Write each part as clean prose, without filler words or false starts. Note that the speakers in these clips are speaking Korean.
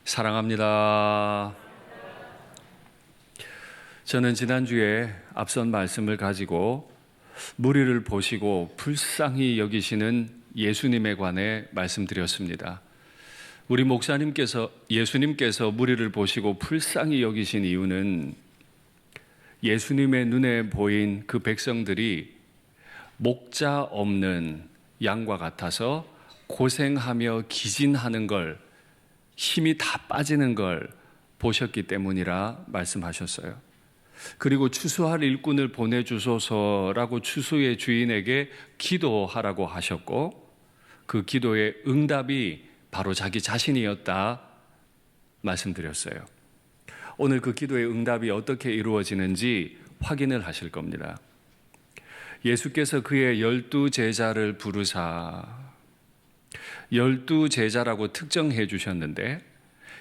사랑합니다. 저는 지난주에 앞선 말씀을 가지고 무리를 보시고 불쌍히 여기시는 예수님에 관해 말씀드렸습니다. 우리 목사님께서 예수님께서 무리를 보시고 불쌍히 여기신 이유는 예수님의 눈에 보인 그 백성들이 목자 없는 양과 같아서 고생하며 기진하는 걸, 힘이 다 빠지는 걸 보셨기 때문이라 말씀하셨어요. 그리고 추수할 일꾼을 보내주소서라고 추수의 주인에게 기도하라고 하셨고, 그 기도의 응답이 바로 자기 자신이었다 말씀드렸어요. 오늘 그 기도의 응답이 어떻게 이루어지는지 확인을 하실 겁니다. 예수께서 그의 12제자를 부르사 12제자라고 특정해 주셨는데,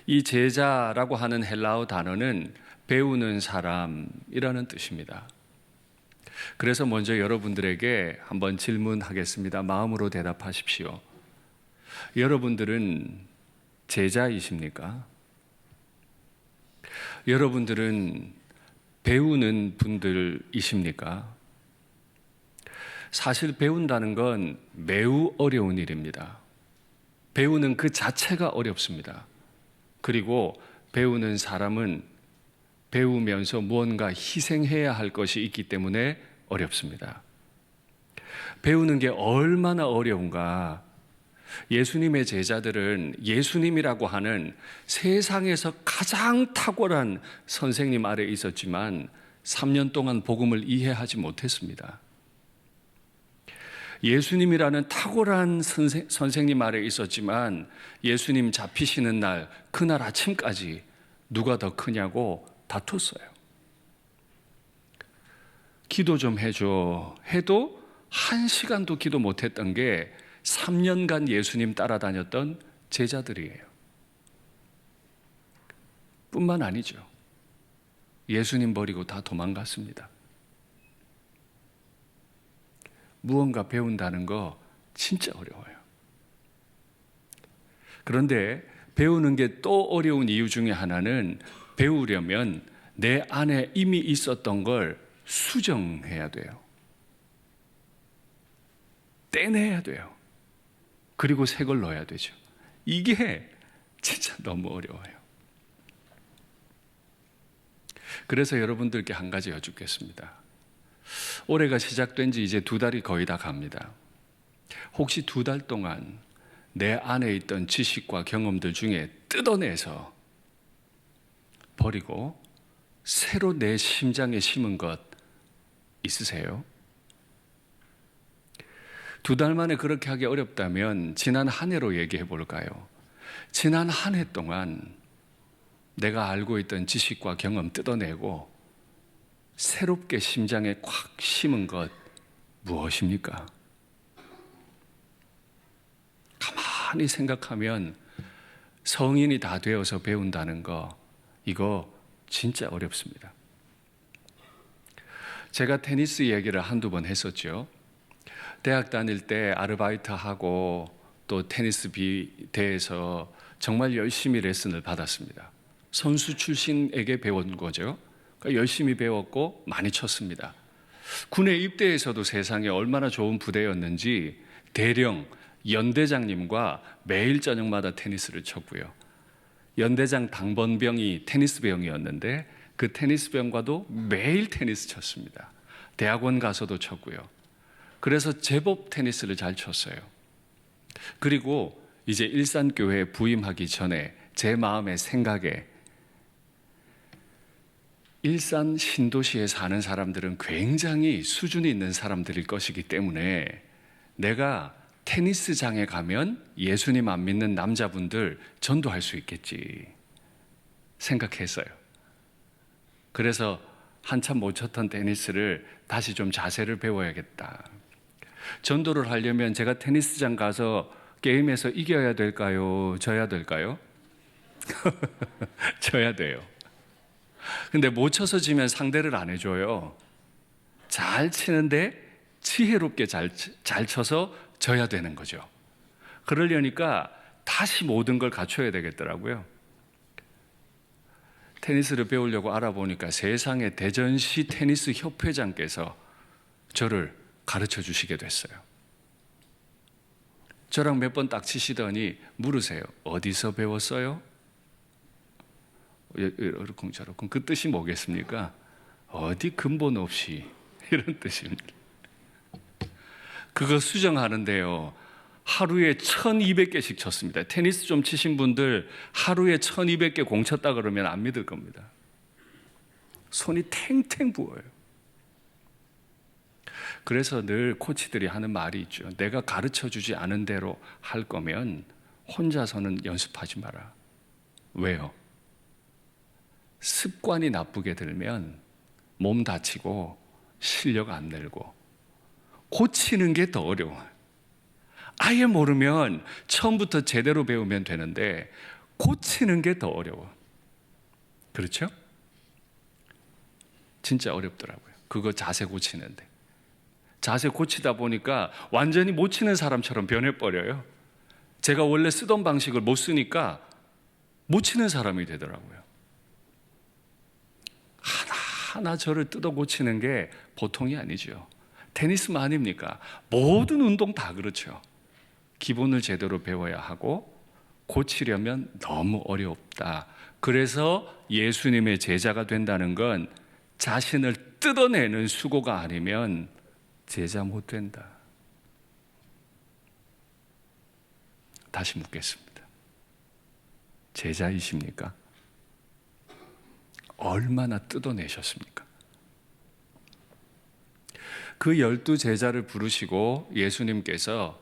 이 제자라고 하는 헬라어 단어는 배우는 사람이라는 뜻입니다. 그래서 먼저 여러분들에게 한번 질문하겠습니다. 마음으로 대답하십시오. 여러분들은 제자이십니까? 여러분들은 배우는 분들이십니까? 사실 배운다는 건 매우 어려운 일입니다. 배우는 그 자체가 어렵습니다. 그리고 배우는 사람은 배우면서 무언가 희생해야 할 것이 있기 때문에 어렵습니다. 배우는 게 얼마나 어려운가. 예수님의 제자들은 예수님이라고 하는 세상에서 가장 탁월한 선생님 아래 있었지만 3년 동안 복음을 이해하지 못했습니다. 예수님이라는 탁월한 선생님 아래 있었지만 예수님 잡히시는 날, 그날 아침까지 누가 더 크냐고 다퉜어요. 기도 좀 해줘 해도 1시간도 기도 못했던 게 3년간 예수님 따라다녔던 제자들이에요. 뿐만 아니죠. 예수님 버리고 다 도망갔습니다. 무언가 배운다는 거 진짜 어려워요. 그런데 배우는 게 또 어려운 이유 중에 하나는 배우려면 내 안에 이미 있었던 걸 수정해야 돼요. 떼내야 돼요. 그리고 새 걸 넣어야 되죠. 이게 진짜 너무 어려워요. 그래서 여러분들께 한 가지 여쭙겠습니다. 올해가 시작된 지 이제 2달이 거의 다 갑니다. 혹시 2달 동안 내 안에 있던 지식과 경험들 중에 뜯어내서 버리고 새로 내 심장에 심은 것 있으세요? 2달 만에 그렇게 하기 어렵다면 지난 한 해로 얘기해 볼까요? 지난 한 해 동안 내가 알고 있던 지식과 경험 뜯어내고 새롭게 심장에 콱 심은 것 무엇입니까? 가만히 생각하면 성인이 다 되어서 배운다는 거, 이거 진짜 어렵습니다. 제가 테니스 얘기를 한두 번 했었죠. 대학 다닐 때 아르바이트하고 또 테니스 대회에서 정말 열심히 레슨을 받았습니다. 선수 출신에게 배운 거죠. 그러니까 열심히 배웠고 많이 쳤습니다. 군에 입대해서도 세상에 얼마나 좋은 부대였는지 대령 연대장님과 매일 저녁마다 테니스를 쳤고요. 연대장 당번병이 테니스병이었는데 그 테니스병과도 매일 테니스 쳤습니다. 대학원 가서도 쳤고요. 그래서 제법 테니스를 잘 쳤어요. 그리고 이제 일산교회에 부임하기 전에 제 마음의 생각에 일산 신도시에 사는 사람들은 굉장히 수준이 있는 사람들일 것이기 때문에 내가 테니스장에 가면 예수님 안 믿는 남자분들 전도할 수 있겠지 생각했어요. 그래서 한참 못 쳤던 테니스를 다시 좀 자세를 배워야겠다. 전도를 하려면 제가 테니스장 가서 게임에서 이겨야 될까요? 져야 될까요? 져야 돼요. 근데 못 쳐서 지면 상대를 안 해줘요. 잘 치는데 지혜롭게 잘 쳐서 져야 되는 거죠. 그러려니까 다시 모든 걸 갖춰야 되겠더라고요. 테니스를 배우려고 알아보니까 세상의 대전시 테니스 협회장께서 저를 가르쳐 주시게 됐어요. 저랑 몇 번 딱 치시더니 물으세요. 어디서 배웠어요? 이러쿵저러쿵. 그 뜻이 뭐겠습니까? 어디 근본 없이, 이런 뜻입니다. 그거 수정하는데요, 하루에 1200개씩 쳤습니다. 테니스 좀 치신 분들 하루에 1200개 공 쳤다 그러면 안 믿을 겁니다. 손이 탱탱 부어요. 그래서 늘 코치들이 하는 말이 있죠. 내가 가르쳐 주지 않은 대로 할 거면 혼자서는 연습하지 마라. 왜요? 습관이 나쁘게 들면 몸 다치고 실력 안 늘고, 고치는 게 더 어려워요. 아예 모르면 처음부터 제대로 배우면 되는데 고치는 게 더 어려워. 그렇죠? 진짜 어렵더라고요. 그거 자세 고치는데. 자세 고치다 보니까 완전히 못 치는 사람처럼 변해버려요. 제가 원래 쓰던 방식을 못 쓰니까 못 치는 사람이 되더라고요. 하나하나 저를 뜯어 고치는 게 보통이 아니죠. 테니스만 아닙니까? 모든 운동 다 그렇죠. 기본을 제대로 배워야 하고 고치려면 너무 어렵다. 그래서 예수님의 제자가 된다는 건 자신을 뜯어내는 수고가 아니면 제자 못 된다. 다시 묻겠습니다. 제자이십니까? 얼마나 뜯어내셨습니까? 그 12제자를 부르시고 예수님께서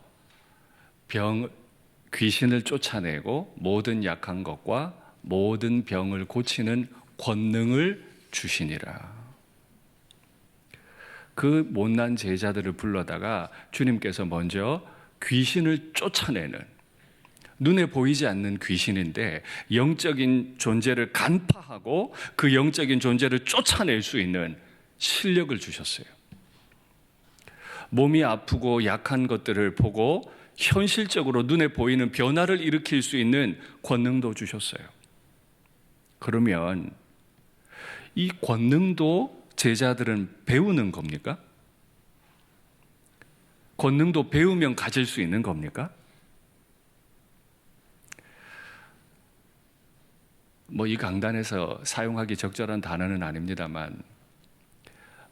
귀신을 쫓아내고 모든 약한 것과 모든 병을 고치는 권능을 주시니라. 그 못난 제자들을 불러다가 주님께서 먼저 귀신을 쫓아내는, 눈에 보이지 않는 귀신인데 영적인 존재를 간파하고 그 영적인 존재를 쫓아낼 수 있는 실력을 주셨어요. 몸이 아프고 약한 것들을 보고 현실적으로 눈에 보이는 변화를 일으킬 수 있는 권능도 주셨어요. 그러면 이 권능도 제자들은 배우는 겁니까? 권능도 배우면 가질 수 있는 겁니까? 이 강단에서 사용하기 적절한 단어는 아닙니다만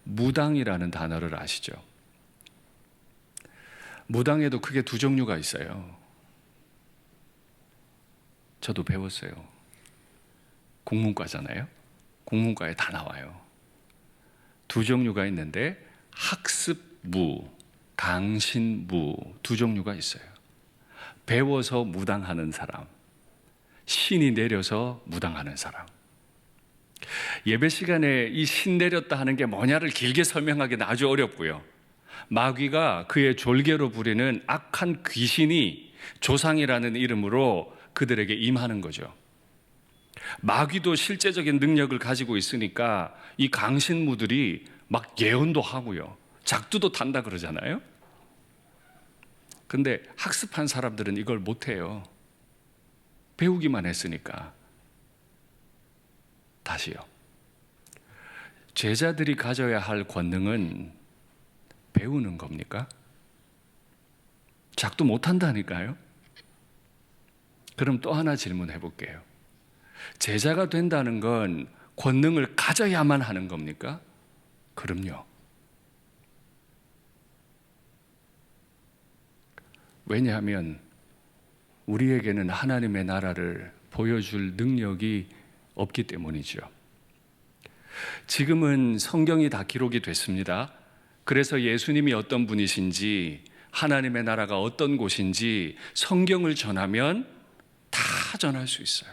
무당이라는 단어를 아시죠? 무당에도 크게 두 종류가 있어요. 저도 배웠어요. 국문과잖아요. 국문과에 다 나와요. 두 종류가 있는데 학습무, 강신무, 두 종류가 있어요. 배워서 무당하는 사람, 신이 내려서 무당하는 사람. 예배 시간에 이 신 내렸다 하는 게 뭐냐를 길게 설명하기는 아주 어렵고요. 마귀가 그의 졸개로 부리는 악한 귀신이 조상이라는 이름으로 그들에게 임하는 거죠. 마귀도 실제적인 능력을 가지고 있으니까 이 강신무들이 막 예언도 하고요, 작두도 탄다 그러잖아요. 근데 학습한 사람들은 이걸 못해요. 배우기만 했으니까. 다시요. 제자들이 가져야 할 권능은 배우는 겁니까? 작두 못한다니까요. 그럼 또 하나 질문해 볼게요. 제자가 된다는 건 권능을 가져야만 하는 겁니까? 그럼요. 왜냐하면 우리에게는 하나님의 나라를 보여줄 능력이 없기 때문이죠. 지금은 성경이 다 기록이 됐습니다. 그래서 예수님이 어떤 분이신지, 하나님의 나라가 어떤 곳인지 성경을 전하면 다 전할 수 있어요.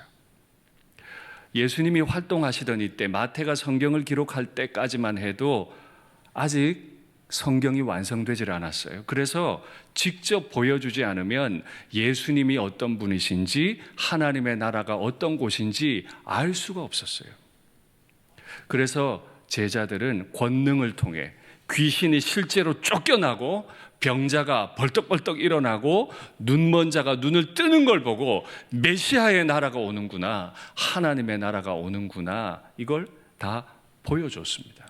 예수님이 활동하시던 이때, 마태가 성경을 기록할 때까지만 해도 아직 성경이 완성되질 않았어요. 그래서 직접 보여주지 않으면 예수님이 어떤 분이신지, 하나님의 나라가 어떤 곳인지 알 수가 없었어요. 그래서 제자들은 권능을 통해 귀신이 실제로 쫓겨나고 병자가 벌떡벌떡 일어나고 눈먼 자가 눈을 뜨는 걸 보고 메시아의 나라가 오는구나, 하나님의 나라가 오는구나, 이걸 다 보여줬습니다.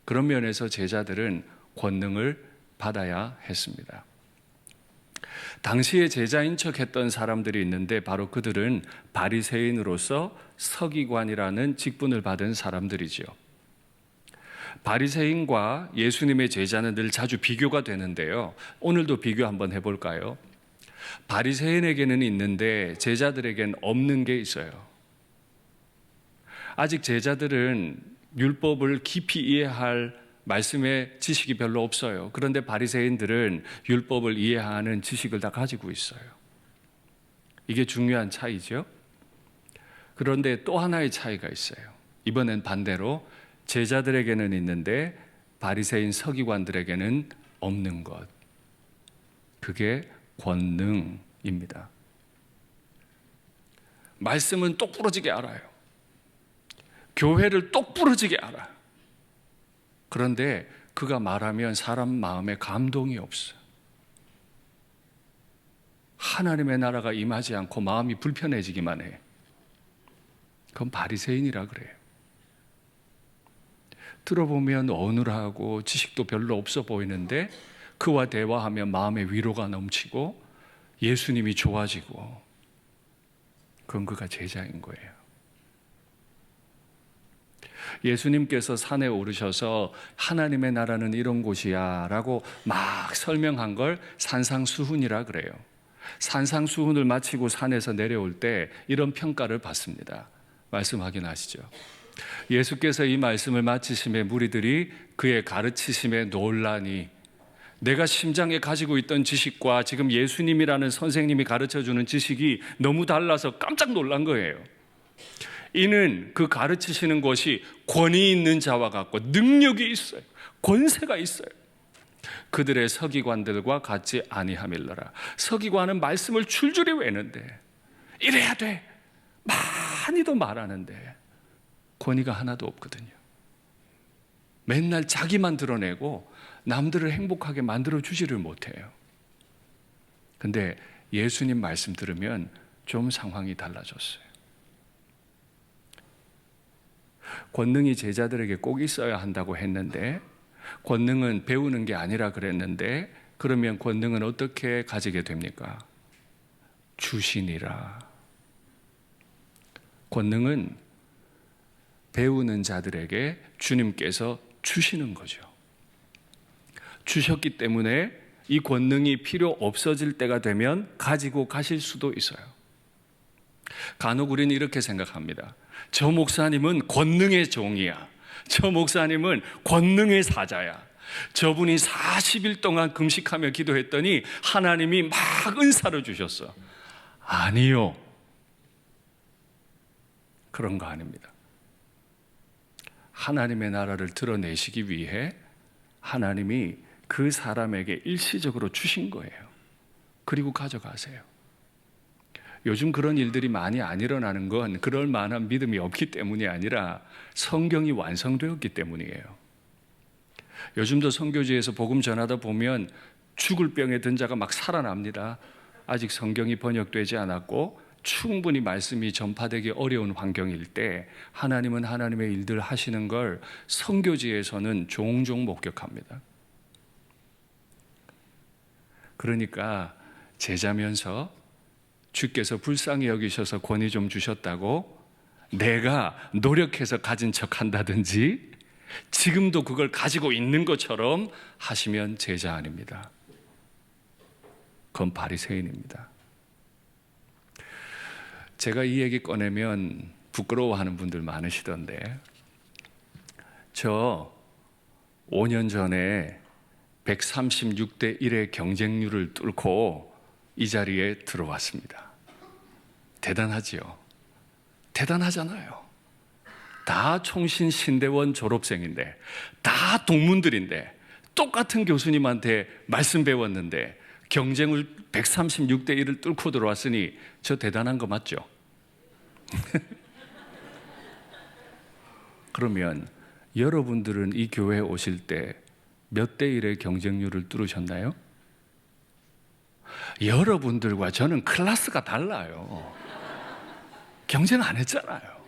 그런 면에서 제자들은 권능을 받아야 했습니다. 당시에 제자인 척했던 사람들이 있는데 바로 그들은 바리새인으로서 서기관이라는 직분을 받은 사람들이지요. 바리새인과 예수님의 제자는 늘 자주 비교가 되는데요. 오늘도 비교 한번 해볼까요? 바리새인에게는 있는데 제자들에겐 없는 게 있어요. 아직 제자들은 율법을 깊이 이해할 말씀의 지식이 별로 없어요. 그런데 바리새인들은 율법을 이해하는 지식을 다 가지고 있어요. 이게 중요한 차이죠. 그런데 또 하나의 차이가 있어요. 이번엔 반대로 제자들에게는 있는데 바리새인 서기관들에게는 없는 것. 그게 권능입니다. 말씀은 똑부러지게 알아요. 교회를 똑부러지게 알아요. 그런데 그가 말하면 사람 마음에 감동이 없어요. 하나님의 나라가 임하지 않고 마음이 불편해지기만 해. 그건 바리새인이라 그래요. 들어보면 어눌하고 지식도 별로 없어 보이는데 그와 대화하면 마음의 위로가 넘치고 예수님이 좋아지고, 그건 그가 제자인 거예요. 예수님께서 산에 오르셔서 하나님의 나라는 이런 곳이야 라고 막 설명한 걸 산상수훈이라 그래요. 산상수훈을 마치고 산에서 내려올 때 이런 평가를 받습니다. 말씀 확인하시죠. 예수께서 이 말씀을 마치심에 무리들이 그의 가르치심에 놀라니, 내가 심장에 가지고 있던 지식과 지금 예수님이라는 선생님이 가르쳐주는 지식이 너무 달라서 깜짝 놀란 거예요. 이는 그 가르치시는 것이 권위 있는 자와 같고 능력이 있어요. 권세가 있어요. 그들의 서기관들과 같지 아니함일러라. 서기관은 말씀을 줄줄이 외는데 이래야 돼, 많이도 말하는데 권위가 하나도 없거든요. 맨날 자기만 드러내고 남들을 행복하게 만들어주지를 못해요. 근데 예수님 말씀 들으면 좀 상황이 달라졌어요. 권능이 제자들에게 꼭 있어야 한다고 했는데, 권능은 배우는 게 아니라 그랬는데, 그러면 권능은 어떻게 가지게 됩니까? 주시니라. 권능은 배우는 자들에게 주님께서 주시는 거죠. 주셨기 때문에 이 권능이 필요 없어질 때가 되면 가지고 가실 수도 있어요. 간혹 우리는 이렇게 생각합니다. 저 목사님은 권능의 종이야. 저 목사님은 권능의 사자야. 저분이 40일 동안 금식하며 기도했더니 하나님이 막 은사를 주셨어. 아니요. 그런 거 아닙니다. 하나님의 나라를 드러내시기 위해 하나님이 그 사람에게 일시적으로 주신 거예요. 그리고 가져가세요. 요즘 그런 일들이 많이 안 일어나는 건 그럴 만한 믿음이 없기 때문이 아니라 성경이 완성되었기 때문이에요. 요즘도 선교지에서 복음 전하다 보면 죽을 병에 든 자가 막 살아납니다. 아직 성경이 번역되지 않았고 충분히 말씀이 전파되기 어려운 환경일 때 하나님은 하나님의 일들 하시는 걸 선교지에서는 종종 목격합니다. 그러니까 제자면서 주께서 불쌍히 여기셔서 권위 좀 주셨다고 내가 노력해서 가진 척 한다든지 지금도 그걸 가지고 있는 것처럼 하시면 제자 아닙니다. 그건 바리새인입니다. 제가 이 얘기 꺼내면 부끄러워하는 분들 많으시던데, 저 5년 전에 136대 1의 경쟁률을 뚫고 이 자리에 들어왔습니다. 대단하지요? 대단하잖아요. 다 총신 신대원 졸업생인데, 다 동문들인데, 똑같은 교수님한테 말씀 배웠는데 경쟁을 136대 1을 뚫고 들어왔으니 저 대단한 거 맞죠? 그러면 여러분들은 이 교회에 오실 때 몇 대 1의 경쟁률을 뚫으셨나요? 여러분들과 저는 클래스가 달라요. 경쟁 안 했잖아요.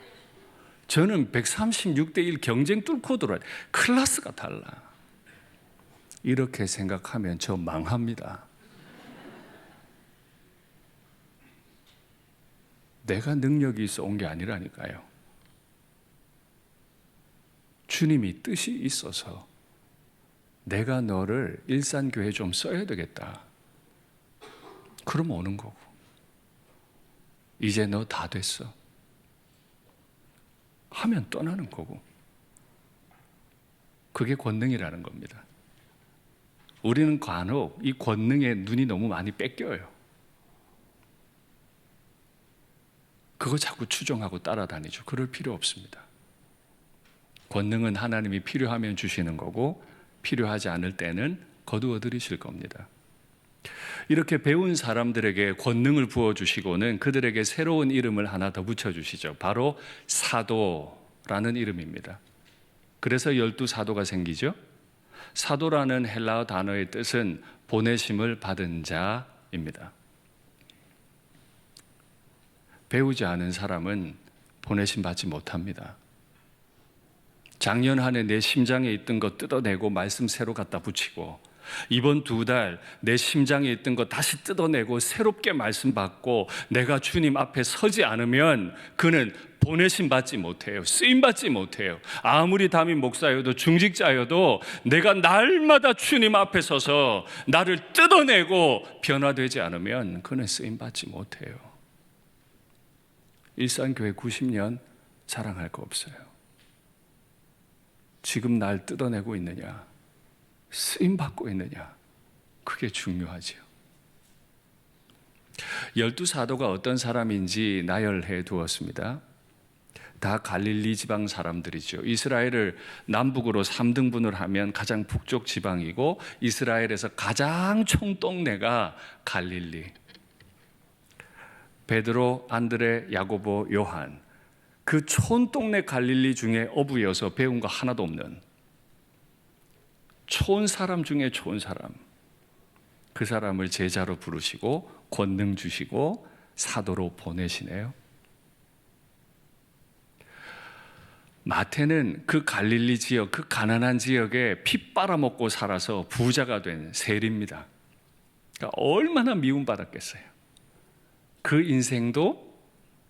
저는 136대 1 경쟁 뚫고 들어와요. 클래스가 달라. 이렇게 생각하면 저 망합니다. 내가 능력이 있어 온 게 아니라니까요. 주님이 뜻이 있어서 내가 너를 일산교회 좀 써야 되겠다. 그럼 오는 거고. 이제 너 다 됐어. 하면 떠나는 거고. 그게 권능이라는 겁니다. 우리는 간혹 이 권능에 눈이 너무 많이 뺏겨요. 그거 자꾸 추종하고 따라다니죠. 그럴 필요 없습니다. 권능은 하나님이 필요하면 주시는 거고 필요하지 않을 때는 거두어 들이실 겁니다. 이렇게 배운 사람들에게 권능을 부어주시고는 그들에게 새로운 이름을 하나 더 붙여주시죠. 바로 사도라는 이름입니다. 그래서 12사도가 생기죠. 사도라는 헬라어 단어의 뜻은 보내심을 받은 자입니다. 배우지 않은 사람은 보내심 받지 못합니다. 작년 한 해 내 심장에 있던 거 뜯어내고 말씀 새로 갖다 붙이고, 이번 2달 내 심장에 있던 거 다시 뜯어내고 새롭게 말씀 받고 내가 주님 앞에 서지 않으면 그는 보내심 받지 못해요. 쓰임 받지 못해요. 아무리 담임 목사여도 중직자여도 내가 날마다 주님 앞에 서서 나를 뜯어내고 변화되지 않으면 그는 쓰임 받지 못해요. 일산교회 90년 자랑할 거 없어요. 지금 날 뜯어내고 있느냐, 쓰임 받고 있느냐, 그게 중요하죠. 12사도가 어떤 사람인지 나열해 두었습니다. 다 갈릴리 지방 사람들이죠. 이스라엘을 남북으로 3등분을 하면 가장 북쪽 지방이고 이스라엘에서 가장 총동네가 갈릴리. 베드로, 안드레, 야고보, 요한, 그 촌동네 갈릴리 중에 어부여서 배운 거 하나도 없는 촌 사람 중에 촌 사람, 그 사람을 제자로 부르시고 권능 주시고 사도로 보내시네요. 마태는 그 갈릴리 지역, 그 가난한 지역에 피 빨아먹고 살아서 부자가 된 세리입니다. 그러니까 얼마나 미움받았겠어요. 그 인생도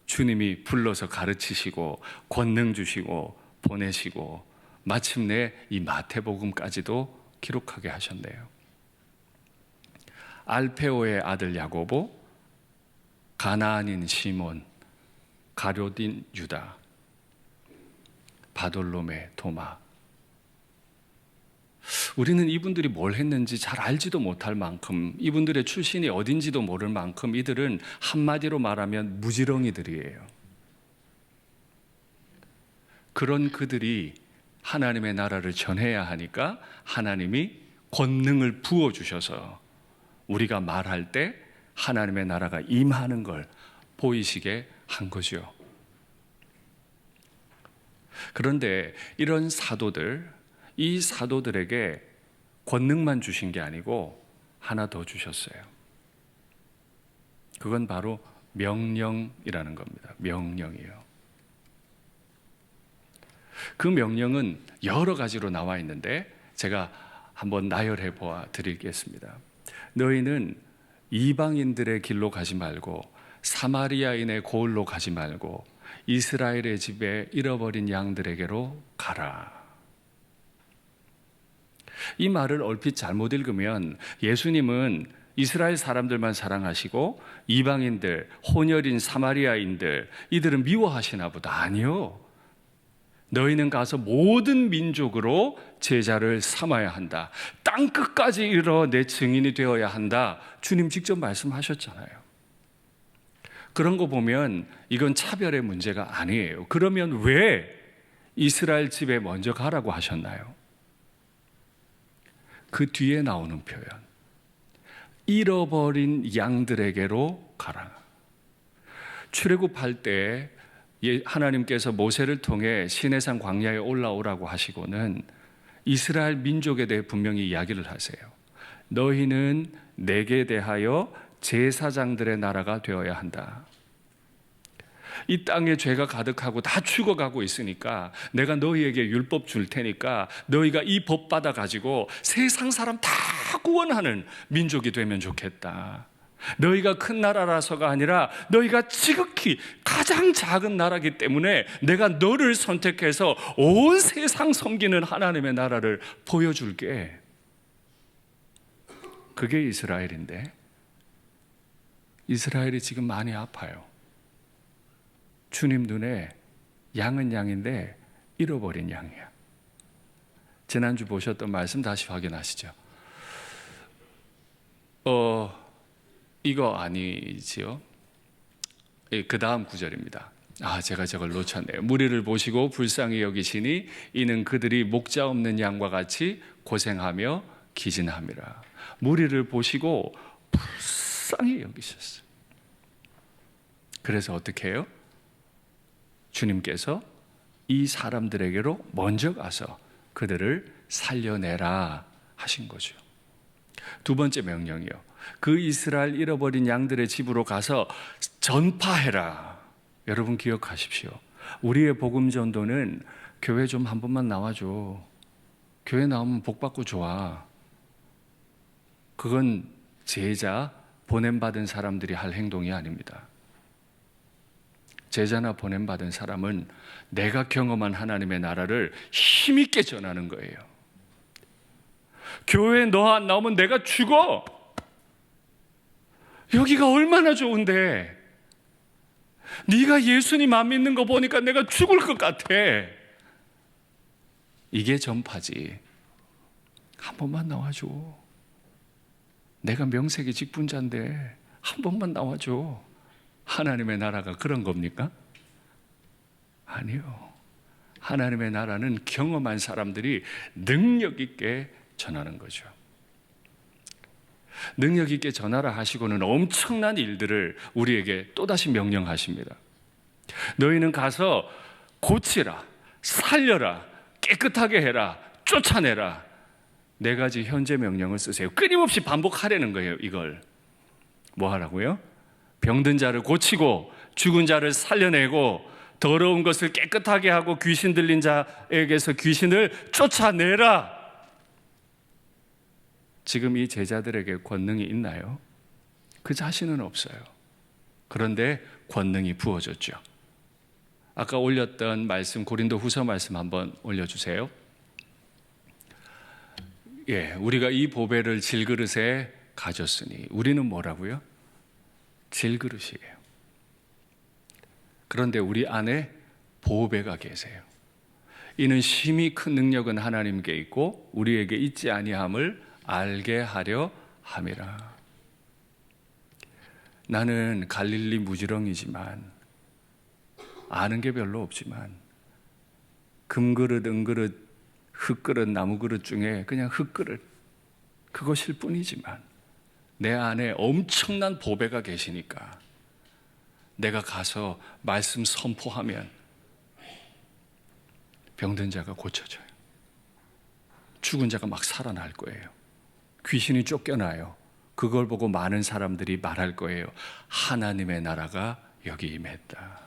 주님이 불러서 가르치시고 권능 주시고 보내시고 마침내 이 마태복음까지도 기록하게 하셨네요. 알페오의 아들 야고보, 가나안인 시몬, 가룟인 유다, 바돌로메, 도마. 우리는 이분들이 뭘 했는지 잘 알지도 못할 만큼, 이분들의 출신이 어딘지도 모를 만큼 이들은 한마디로 말하면 무지렁이들이에요. 그런 그들이 하나님의 나라를 전해야 하니까 하나님이 권능을 부어주셔서 우리가 말할 때 하나님의 나라가 임하는 걸 보이시게 한 거죠. 그런데 이런 사도들, 이 사도들에게 권능만 주신 게 아니고 하나 더 주셨어요. 그건 바로 명령이라는 겁니다. 명령이요. 그 명령은 여러 가지로 나와 있는데 제가 한번 나열해 보아 드리겠습니다. 너희는 이방인들의 길로 가지 말고 사마리아인의 고을로 가지 말고 이스라엘의 집에 잃어버린 양들에게로 가라. 이 말을 얼핏 잘못 읽으면 예수님은 이스라엘 사람들만 사랑하시고 이방인들, 혼혈인 사마리아인들, 이들은 미워하시나 보다. 아니요. 너희는 가서 모든 민족으로 제자를 삼아야 한다. 땅 끝까지 이르러 내 증인이 되어야 한다. 주님 직접 말씀하셨잖아요. 그런 거 보면 이건 차별의 문제가 아니에요. 그러면 왜 이스라엘 집에 먼저 가라고 하셨나요? 그 뒤에 나오는 표현, 잃어버린 양들에게로 가라. 출애굽할 때 하나님께서 모세를 통해 시내산 광야에 올라오라고 하시고는 이스라엘 민족에 대해 분명히 이야기를 하세요. 너희는 내게 대하여 제사장들의 나라가 되어야 한다. 이 땅에 죄가 가득하고 다 죽어가고 있으니까 내가 너희에게 율법 줄 테니까 너희가 이 법 받아가지고 세상 사람 다 구원하는 민족이 되면 좋겠다. 너희가 큰 나라라서가 아니라 너희가 지극히 가장 작은 나라이기 때문에 내가 너를 선택해서 온 세상 섬기는 하나님의 나라를 보여줄게. 그게 이스라엘인데 이스라엘이 지금 많이 아파요. 주님 눈에 양은 양인데 잃어버린 양이야. 지난주 보셨던 말씀 다시 확인하시죠. 이거 아니지요? 그 다음 구절입니다. 제가 저걸 놓쳤네요. 무리를 보시고 불쌍히 여기시니 이는 그들이 목자 없는 양과 같이 고생하며 기진함이라. 무리를 보시고 불쌍히 여기셨어요. 그래서 어떻게 해요? 주님께서 이 사람들에게로 먼저 가서 그들을 살려내라 하신 거죠. 두 번째 명령이요. 그 이스라엘 잃어버린 양들의 집으로 가서 전파해라. 여러분 기억하십시오. 우리의 복음 전도는 교회 좀 한 번만 나와줘. 교회 나오면 복 받고 좋아. 그건 제자 보냄받은 사람들이 할 행동이 아닙니다. 제자나 보냄받은 사람은 내가 경험한 하나님의 나라를 힘있게 전하는 거예요. 교회에 너 안 나오면 내가 죽어. 여기가 얼마나 좋은데. 네가 예수님 안 믿는 거 보니까 내가 죽을 것 같아. 이게 전파지. 한 번만 나와줘. 내가 명색이 직분자인데 한 번만 나와줘. 하나님의 나라가 그런 겁니까? 아니요. 하나님의 나라는 경험한 사람들이 능력 있게 전하는 거죠. 능력 있게 전하라 하시고는 엄청난 일들을 우리에게 또다시 명령하십니다. 너희는 가서 고치라, 살려라, 깨끗하게 해라, 쫓아내라. 네 가지 현재 명령을 쓰세요. 끊임없이 반복하라는 거예요. 이걸 뭐 하라고요? 병든 자를 고치고 죽은 자를 살려내고 더러운 것을 깨끗하게 하고 귀신 들린 자에게서 귀신을 쫓아내라. 지금 이 제자들에게 권능이 있나요? 그 자신은 없어요. 그런데 권능이 부어졌죠. 아까 올렸던 말씀, 고린도 후서 말씀 한번 올려주세요. 우리가 이 보배를 질그릇에 가졌으니 우리는 뭐라고요? 질그릇이에요. 그런데 우리 안에 보배가 계세요. 이는 심히 큰 능력은 하나님께 있고 우리에게 있지 아니함을 알게 하려 함이라. 나는 갈릴리 무지렁이지만 아는 게 별로 없지만 금그릇, 은그릇, 흙그릇, 나무그릇 중에 그냥 흙그릇 그것일 뿐이지만 내 안에 엄청난 보배가 계시니까 내가 가서 말씀 선포하면 병든 자가 고쳐져요. 죽은 자가 막 살아날 거예요. 귀신이 쫓겨나요. 그걸 보고 많은 사람들이 말할 거예요. 하나님의 나라가 여기 임했다.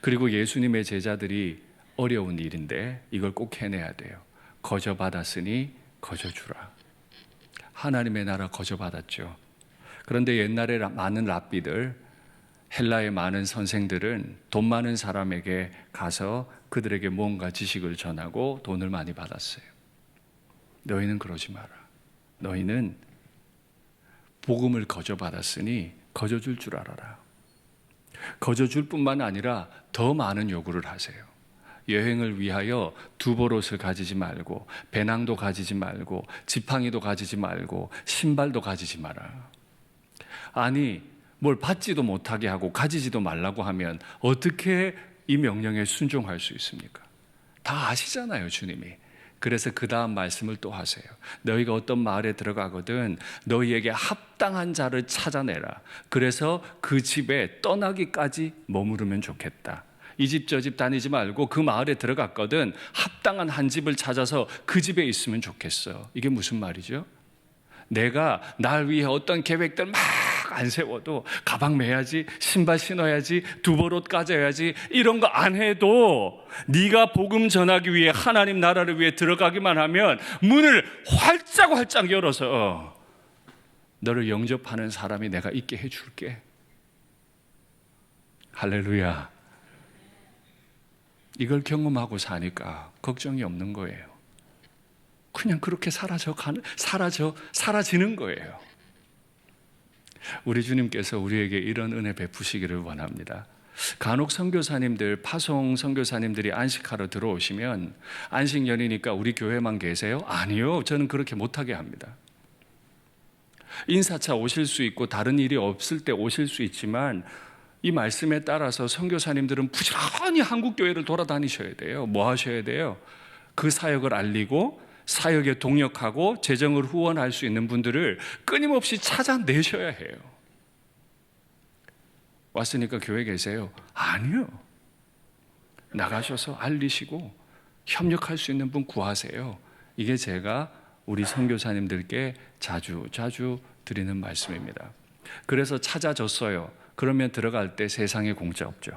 그리고 예수님의 제자들이 어려운 일인데 이걸 꼭 해내야 돼요. 거저 받았으니 거저 주라. 하나님의 나라 거저 받았죠. 그런데 옛날에 많은 랍비들, 헬라의 많은 선생들은 돈 많은 사람에게 가서 그들에게 뭔가 지식을 전하고 돈을 많이 받았어요. 너희는 그러지 마라. 너희는 복음을 거저 받았으니 거저 줄 줄 알아라. 거저 줄 뿐만 아니라 더 많은 요구를 하세요. 여행을 위하여 두보롯을 가지지 말고 배낭도 가지지 말고 지팡이도 가지지 말고 신발도 가지지 마라. 아니 뭘 받지도 못하게 하고 가지지도 말라고 하면 어떻게 이 명령에 순종할 수 있습니까? 다 아시잖아요, 주님이. 그래서 그 다음 말씀을 또 하세요. 너희가 어떤 마을에 들어가거든 너희에게 합당한 자를 찾아내라. 그래서 그 집에 떠나기까지 머무르면 좋겠다. 이 집 저 집 다니지 말고 그 마을에 들어갔거든 합당한 한 집을 찾아서 그 집에 있으면 좋겠어. 이게 무슨 말이죠? 내가 날 위해 어떤 계획들 막 안 세워도 가방 매야지, 신발 신어야지, 두벌옷 가져야지 이런 거 안 해도 네가 복음 전하기 위해 하나님 나라를 위해 들어가기만 하면 문을 활짝 열어서 너를 영접하는 사람이 내가 있게 해줄게. 할렐루야. 이걸 경험하고 사니까 걱정이 없는 거예요. 그냥 그렇게 사라지는 거예요. 우리 주님께서 우리에게 이런 은혜 베푸시기를 원합니다. 간혹 선교사님들, 파송 선교사님들이 안식하러 들어오시면 안식년이니까 우리 교회만 계세요? 아니요. 저는 그렇게 못하게 합니다. 인사차 오실 수 있고 다른 일이 없을 때 오실 수 있지만 이 말씀에 따라서 선교사님들은 부지런히 한국 교회를 돌아다니셔야 돼요. 뭐 하셔야 돼요? 그 사역을 알리고 사역에 동역하고 재정을 후원할 수 있는 분들을 끊임없이 찾아내셔야 해요. 왔으니까 교회 계세요? 아니요. 나가셔서 알리시고 협력할 수 있는 분 구하세요. 이게 제가 우리 선교사님들께 자주 드리는 말씀입니다. 그래서 찾아줬어요. 그러면 들어갈 때 세상에 공짜 없죠.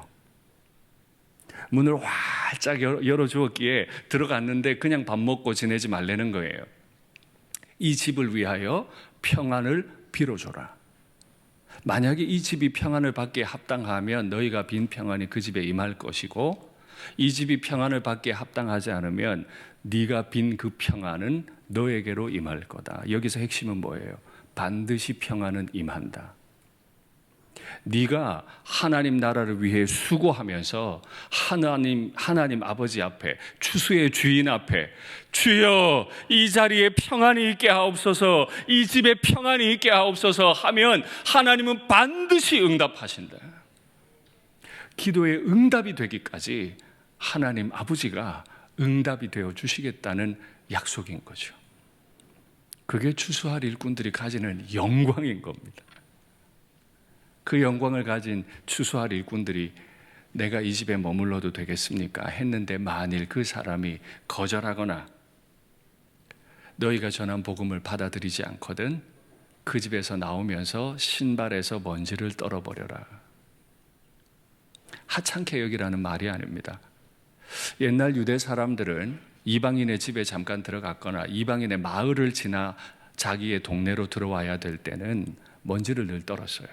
문을 활짝 열어주었기에 들어갔는데 그냥 밥 먹고 지내지 말라는 거예요. 이 집을 위하여 평안을 빌어줘라. 만약에 이 집이 평안을 받기에 합당하면 너희가 빈 평안이 그 집에 임할 것이고 이 집이 평안을 받기에 합당하지 않으면 네가 빈 그 평안은 너에게로 임할 거다. 여기서 핵심은 뭐예요? 반드시 평안은 임한다. 네가 하나님 나라를 위해 수고하면서 하나님 아버지 앞에 추수의 주인 앞에 주여 이 자리에 평안이 있게 하옵소서, 이 집에 평안이 있게 하옵소서 하면 하나님은 반드시 응답하신다. 기도의 응답이 되기까지 하나님 아버지가 응답이 되어 주시겠다는 약속인 거죠. 그게 추수할 일꾼들이 가지는 영광인 겁니다. 그 영광을 가진 추수할 일꾼들이 내가 이 집에 머물러도 되겠습니까? 했는데 만일 그 사람이 거절하거나 너희가 전한 복음을 받아들이지 않거든 그 집에서 나오면서 신발에서 먼지를 떨어버려라. 하찮게 여기라는 말이 아닙니다. 옛날 유대 사람들은 이방인의 집에 잠깐 들어갔거나 이방인의 마을을 지나 자기의 동네로 들어와야 될 때는 먼지를 늘 떨었어요.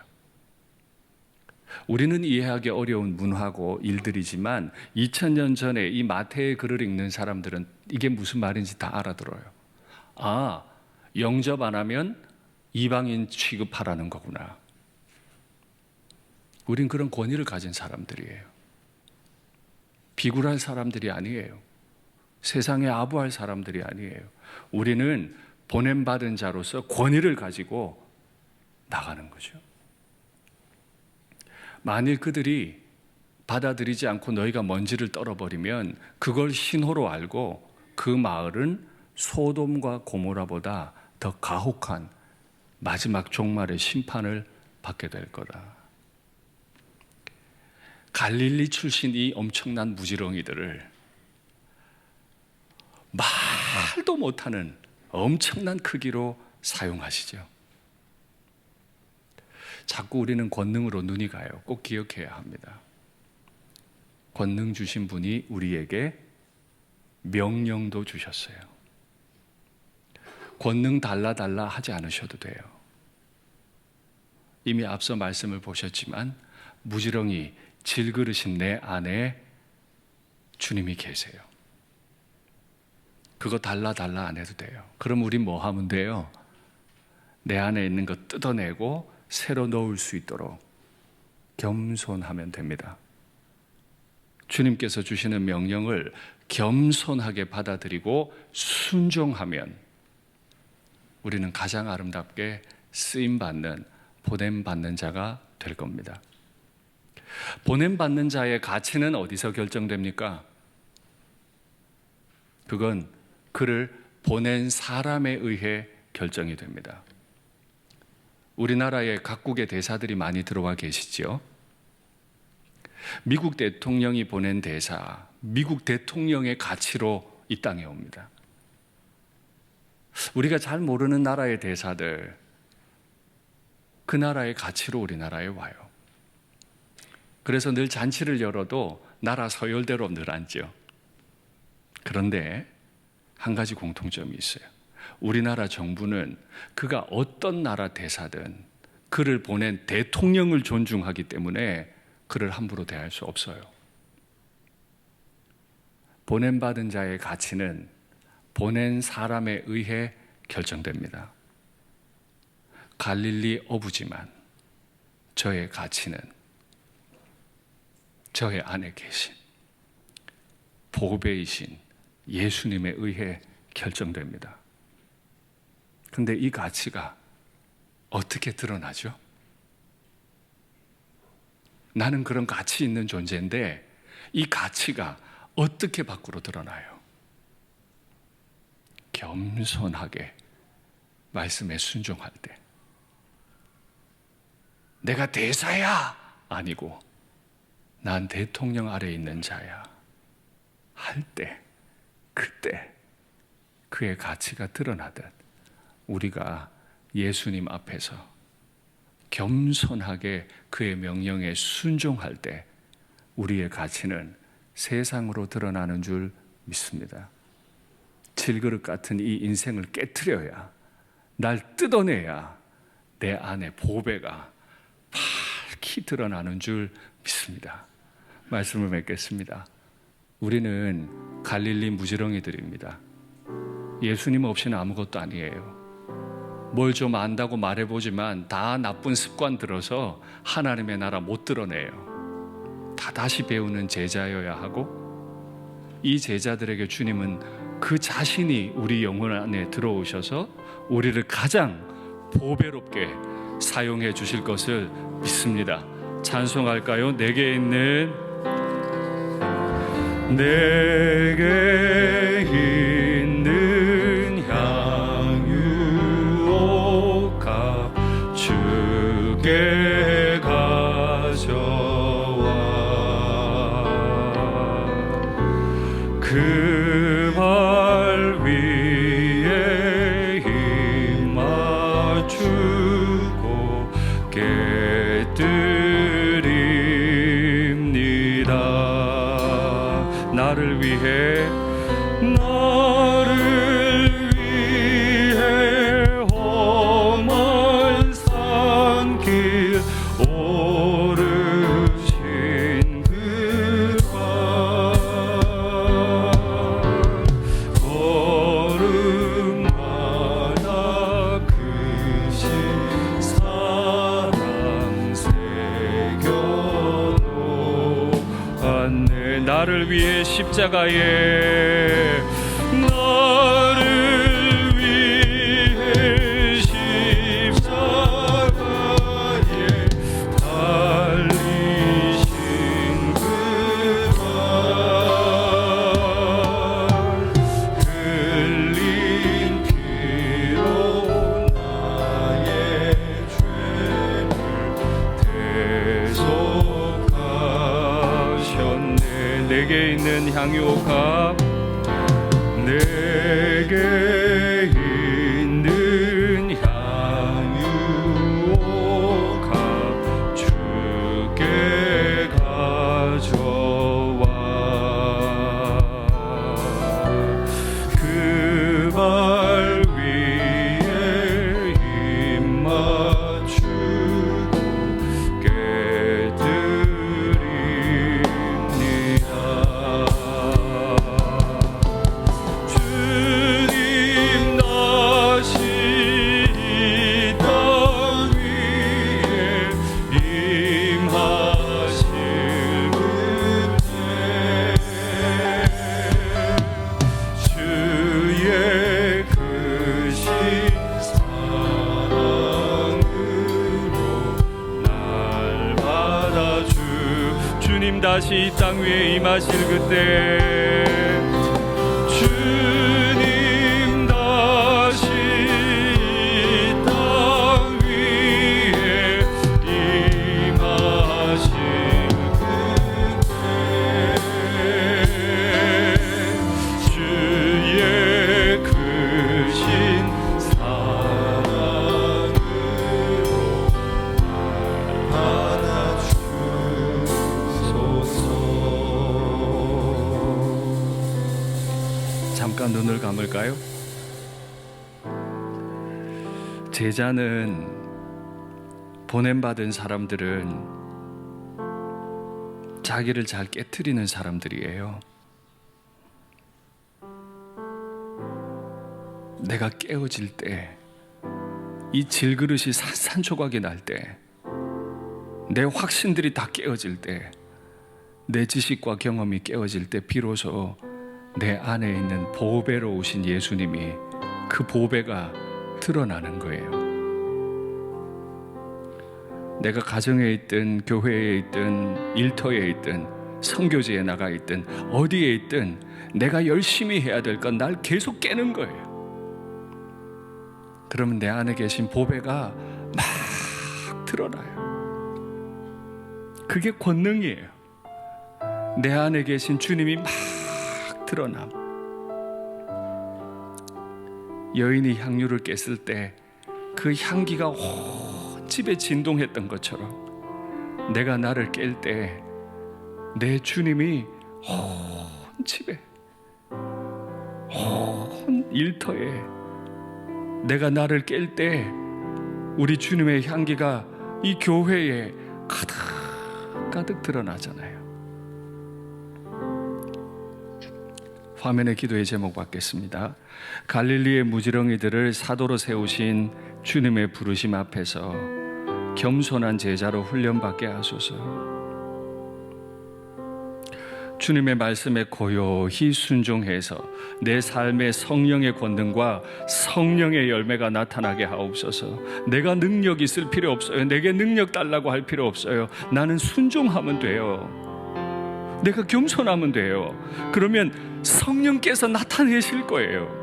우리는 이해하기 어려운 문화고 일들이지만 2000년 전에 이 마태의 글을 읽는 사람들은 이게 무슨 말인지 다 알아들어요. 아, 영접 안 하면 이방인 취급하라는 거구나. 우린 그런 권위를 가진 사람들이에요. 비굴할 사람들이 아니에요. 세상에 아부할 사람들이 아니에요. 우리는 보냄받은 자로서 권위를 가지고 나가는 거죠. 만일 그들이 받아들이지 않고 너희가 먼지를 떨어버리면 그걸 신호로 알고 그 마을은 소돔과 고모라보다 더 가혹한 마지막 종말의 심판을 받게 될 거다. 갈릴리 출신 이 엄청난 무지렁이들을 말도 못하는 엄청난 크기로 사용하시죠. 자꾸 우리는 권능으로 눈이 가요. 꼭 기억해야 합니다. 권능 주신 분이 우리에게 명령도 주셨어요. 권능 달라 하지 않으셔도 돼요. 이미 앞서 말씀을 보셨지만 무지렁이 질그릇인 내 안에 주님이 계세요. 그거 달라 안 해도 돼요. 그럼 우리 뭐 하면 돼요? 내 안에 있는 거 뜯어내고 새로 넣을 수 있도록 겸손하면 됩니다. 주님께서 주시는 명령을 겸손하게 받아들이고 순종하면 우리는 가장 아름답게 쓰임받는, 보냄받는 자가 될 겁니다. 보냄받는 자의 가치는 어디서 결정됩니까? 그건 그를 보낸 사람에 의해 결정이 됩니다. 우리나라에 각국의 대사들이 많이 들어와 계시지요. 미국 대통령이 보낸 대사, 미국 대통령의 가치로 이 땅에 옵니다. 우리가 잘 모르는 나라의 대사들, 그 나라의 가치로 우리나라에 와요. 그래서 늘 잔치를 열어도 나라 서열대로 늘 앉죠. 그런데 한 가지 공통점이 있어요. 우리나라 정부는 그가 어떤 나라 대사든 그를 보낸 대통령을 존중하기 때문에 그를 함부로 대할 수 없어요. 보냄받은 자의 가치는 보낸 사람에 의해 결정됩니다. 갈릴리 어부지만 저의 가치는 저의 안에 계신 보배이신 예수님에 의해 결정됩니다. 근데 이 가치가 어떻게 드러나죠? 나는 그런 가치 있는 존재인데 이 가치가 어떻게 밖으로 드러나요? 겸손하게 말씀에 순종할 때, 내가 대사야 아니고 난 대통령 아래에 있는 자야 할 때, 그때 그의 가치가 드러나듯 우리가 예수님 앞에서 겸손하게 그의 명령에 순종할 때 우리의 가치는 세상으로 드러나는 줄 믿습니다. 질그릇 같은 이 인생을 깨트려야, 날 뜯어내야 내 안에 보배가 밝히 드러나는 줄 믿습니다. 말씀을 맺겠습니다. 우리는 갈릴리 무지렁이들입니다. 예수님 없이는 아무것도 아니에요. 뭘 좀 안다고 말해보지만 다 나쁜 습관 들어서 하나님의 나라 못 드러내요. 다 다시 배우는 제자여야 하고, 이 제자들에게 주님은 그 자신이 우리 영혼 안에 들어오셔서 우리를 가장 보배롭게 사용해 주실 것을 믿습니다. 찬송할까요? 내게 있는 향유옥합 주께 가져와 그 발 위에 힘 맞추고 깨뜨립니다. 나를 위해 험한 산길 오르신 그 발, 걸음마다 크신 사랑 새겨놓았네. 나를 위해 십자가에, 나를 위해 십자가에 달리신 그 발, 흘린 피로 나의 죄를 대속하셨네. 내게 있는 향유옥합, 내게 있는 향유옥합 주께 가져와 그 발 위에 힘 맞추고 깨뜨립니다. 주님 다시 이 땅 위에 임하실 그때 주의 크신 사랑으로 날 받아주. 주님 다시 이 땅 위에 임하실 그때, 주님 다시 이 땅 위에 임하실 그때 잠깐 눈을 감을까요? 제자는, 보냄받은 사람들은 자기를 잘 깨트리는 사람들이에요. 내가 깨어질 때, 이 질그릇이 산산조각이 날 때, 내 확신들이 다 깨어질 때, 내 지식과 경험이 깨어질 때 비로소 내 안에 있는 보배로 오신 예수님이, 그 보배가 드러나는 거예요. 내가 가정에 있든 교회에 있든 일터에 있든 선교지에 나가 있든 어디에 있든 내가 열심히 해야 될 건 날 계속 깨는 거예요. 그러면 내 안에 계신 보배가 막 드러나요. 그게 권능이에요. 내 안에 계신 주님이 막 드러남. 여인이 향유를 깼을 때 그 향기가 온 집에 진동했던 것처럼, 내가 나를 깰 때 내 주님이 온 집에, 온 일터에, 내가 나를 깰 때 우리 주님의 향기가 이 교회에 가득 드러나잖아요. 화면에 기도의 제목 받겠습니다. 갈릴리의 무지렁이들을 사도로 세우신 주님의 부르심 앞에서 겸손한 제자로 훈련받게 하소서. 주님의 말씀에 고요히 순종해서 내 삶의 성령의 권능과 성령의 열매가 나타나게 하옵소서. 내가 능력 있을 필요 없어요. 내게 능력 달라고 할 필요 없어요. 나는 순종하면 돼요. 내가 겸손하면 돼요. 그러면 성령께서 나타내실 거예요.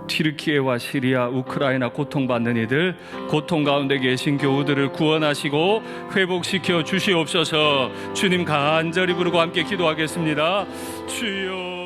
튀르키예와 시리아, 우크라이나 고통받는 이들, 고통 가운데 계신 교우들을 구원하시고 회복시켜 주시옵소서. 주님 간절히 부르고 함께 기도하겠습니다. 주여.